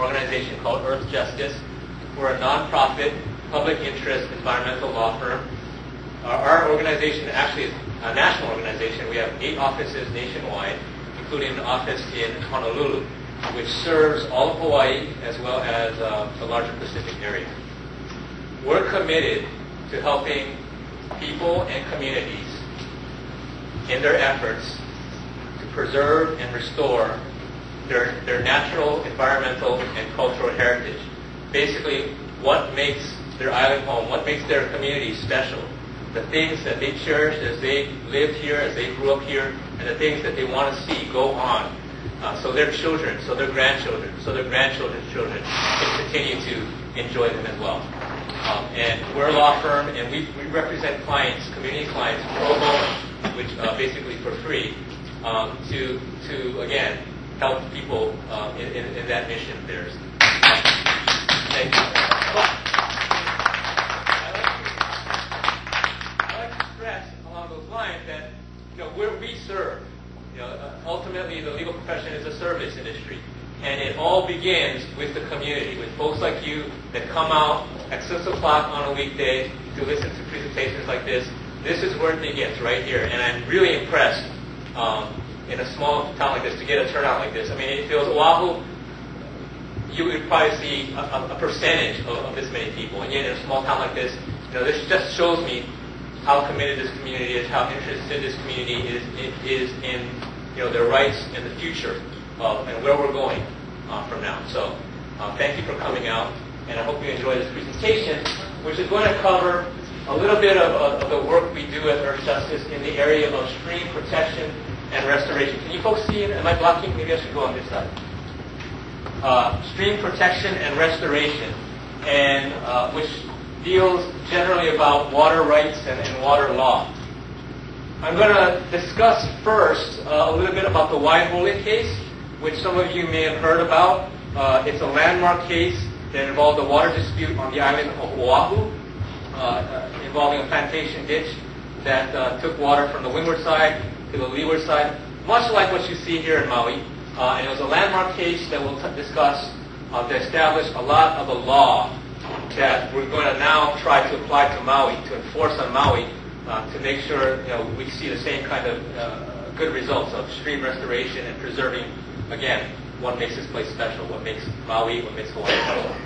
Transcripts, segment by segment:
organization called Earthjustice. We're a nonprofit, public interest environmental law firm. Our organization actually is a national organization. We have 8 offices nationwide, including an office in Honolulu, which serves all of Hawaii as well as the larger Pacific area. We're committed to helping people and communities in their efforts to preserve and restore their natural, environmental, and cultural heritage. Basically, what makes their island home, what makes their community special, the things that they cherish as they lived here, as they grew up here, and the things that they want to see go on. So their children, so their grandchildren, so their grandchildren's children can continue to enjoy them as well. And we're a law firm, and we represent clients, community clients, pro bono, which basically for free, to again help people in that mission of theirs. Thank you. I like to stress along those lines that where we serve, ultimately the legal profession is a service industry. And it all begins with the community, with folks like you that come out at 6 o'clock on a weekday to listen to presentations like this. This is where it begins, right here. And I'm really impressed in a small town like this to get a turnout like this. I mean, it feels Oahu, you would probably see a percentage of this many people. And yet in a small town like this, this just shows me how committed this community is, how interested this community is in their rights and the future and where we're going from now. So thank you for coming out, and I hope you enjoy this presentation, which is going to cover a little bit of the work we do at Earthjustice in the area of stream protection and restoration. Can you folks see it? Am I blocking? Maybe I should go on this side. Stream protection and restoration, and which deals generally about water rights and water law. I'm going to discuss first a little bit about the Waiahole case, which some of you may have heard about. It's a landmark case that involved a water dispute on the island of Oahu, involving a plantation ditch that took water from the windward side to the leeward side, much like what you see here in Maui. And it was a landmark case that we'll discuss to establish a lot of the law that we're going to now try to apply to Maui, to enforce on Maui, to make sure we see the same kind of good results of stream restoration and preserving, again, what makes this place special, what makes Maui, what makes Hawaii special.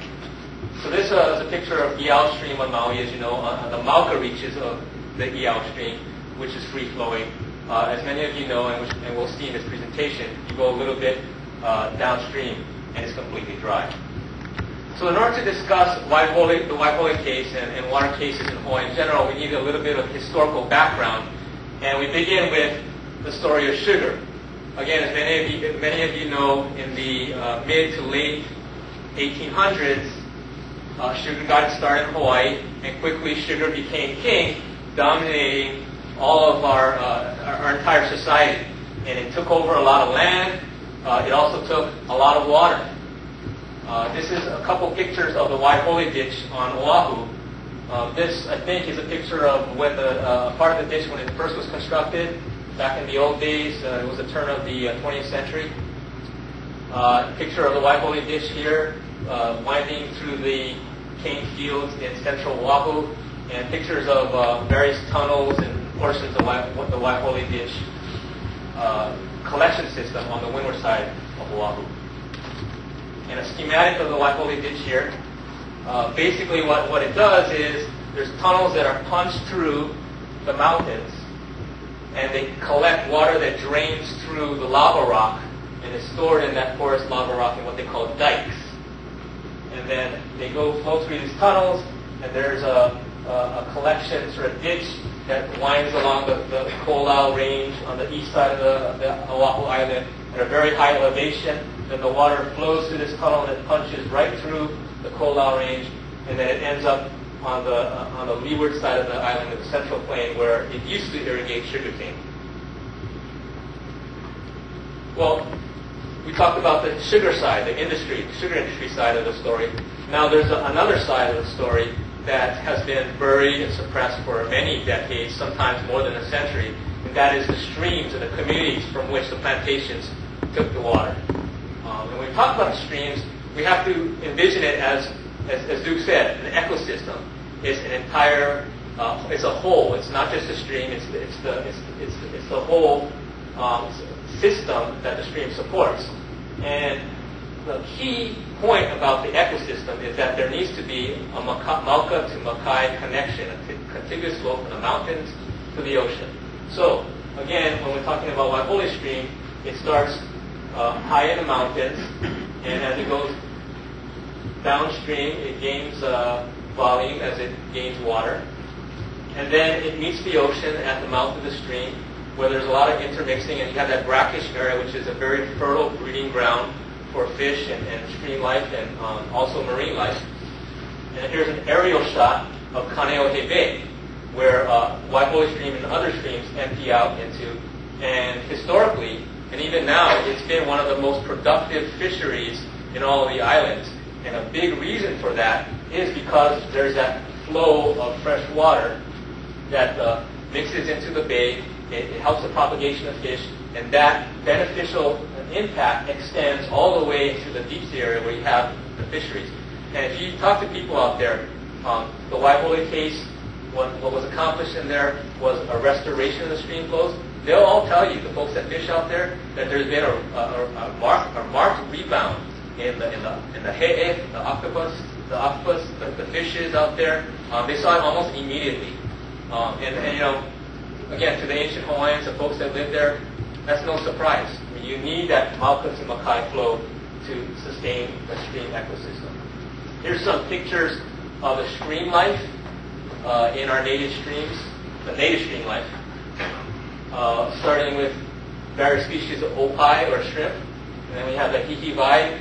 So this is a picture of Iao Stream on Maui, as you know, on the Mauka reaches of the Iao Stream, which is free-flowing. As many of you know, and we'll see in this presentation, you go a little bit downstream and it's completely dry. So in order to discuss the Waiahole case and water cases in Hawaii in general, we need a little bit of historical background. And we begin with the story of sugar. Again, as many of you know, in the mid to late 1800s, sugar got started in Hawaii, and quickly sugar became king, dominating all of our entire society. And it took over a lot of land. It also took a lot of water. This is a couple pictures of the Waiahole ditch on Oahu. This, I think, is a picture of when the part of the ditch when it first was constructed. Back in the old days, it was the turn of the 20th century. Picture of the Waiahole ditch here, winding through the cane fields in central Oahu, and pictures of various tunnels and portions of the Waiahole ditch collection system on the windward side of Oahu. And a schematic of the Waiahole ditch here. Basically what it does is there's tunnels that are punched through the mountains, and they collect water that drains through the lava rock and is stored in that porous lava rock in what they call dikes. And then they flow through these tunnels, and there's a collection, sort of ditch that winds along the Kolau range on the east side of the Oahu Island at a very high elevation. Then the water flows through this tunnel and it punches right through the Kolau range, and then it ends up on the leeward side of the island, the central plain, where it used to irrigate sugarcane. Well, we talked about the sugar side, the sugar industry side of the story. Now there's another side of the story that has been buried and suppressed for many decades, sometimes more than a century, and that is the streams and the communities from which the plantations took the water. And when we talk about streams, we have to envision it as Duke said, an ecosystem. It's an entire, it's a whole. It's not just a stream. It's the whole system that the stream supports. And the key point about the ecosystem is that there needs to be a Mauka to Makai connection, a contiguous slope from the mountains to the ocean. So again, when we're talking about Waiahole Stream, it starts high in the mountains, and as it goes downstream, it gains volume as it gains water. And then it meets the ocean at the mouth of the stream, where there's a lot of intermixing, and you have that brackish area, which is a very fertile breeding ground for fish and stream life and also marine life. And here's an aerial shot of Kaneohe Bay, where Waiahole Stream and other streams empty out into. And historically, and even now, it's been one of the most productive fisheries in all of the islands. And a big reason for that is because there's that flow of fresh water that mixes into the bay. It helps the propagation of fish, and that beneficial impact extends all the way into the deep sea area where you have the fisheries. And if you talk to people out there, the Waiahole case, what was accomplished in there was a restoration of the stream flows. They'll all tell you, the folks that fish out there, that there's been a marked rebound in the he'e, the octopus, the fishes out there. They saw it almost immediately. And you know, again, to the ancient Hawaiians, the folks that lived there, that's no surprise. I mean, you need that Mauka to Makai flow to sustain the stream ecosystem. Here's some pictures of the stream life in our native streams, the native stream life, starting with various species of opai or shrimp. And then we have the hihiwai,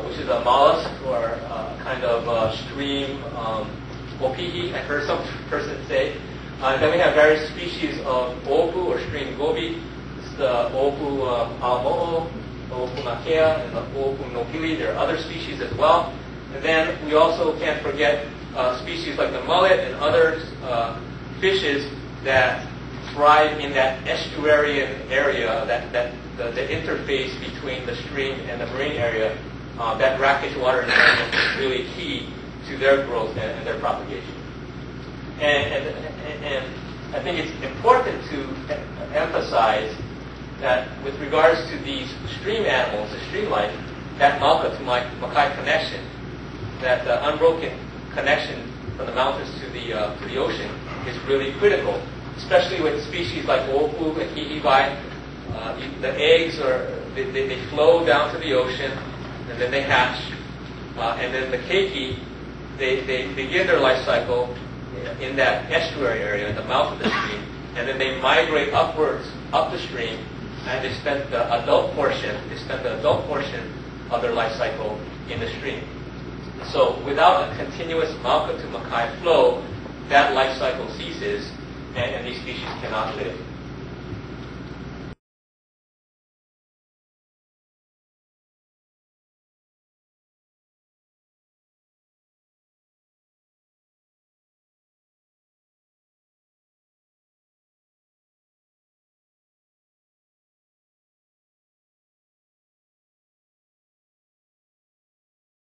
which is a mollusk or kind of stream opihi, I heard some person say. Then we have various species of opu or stream goby. It's the opu aomo'o, the opu nakea, and the opu nopili. There are other species as well. And then we also can't forget species like the mullet and other fishes that thrive in that estuarian area, the interface between the stream and the marine area. That brackish water environment is really key to their growth and their propagation. And I think it's important to emphasize that with regards to these stream animals, the stream life, that Mauka to Makai connection, that unbroken connection from the mountains to the ocean is really critical, especially with species like opu and hihiwai. The eggs they flow down to the ocean, and then they hatch, and then the keiki, they begin their life cycle in that estuary area, in the mouth of the stream, and then they migrate upwards, up the stream, and they spend the adult portion of their life cycle in the stream. So without a continuous Mauka to Makai flow, that life cycle ceases, and these species cannot live.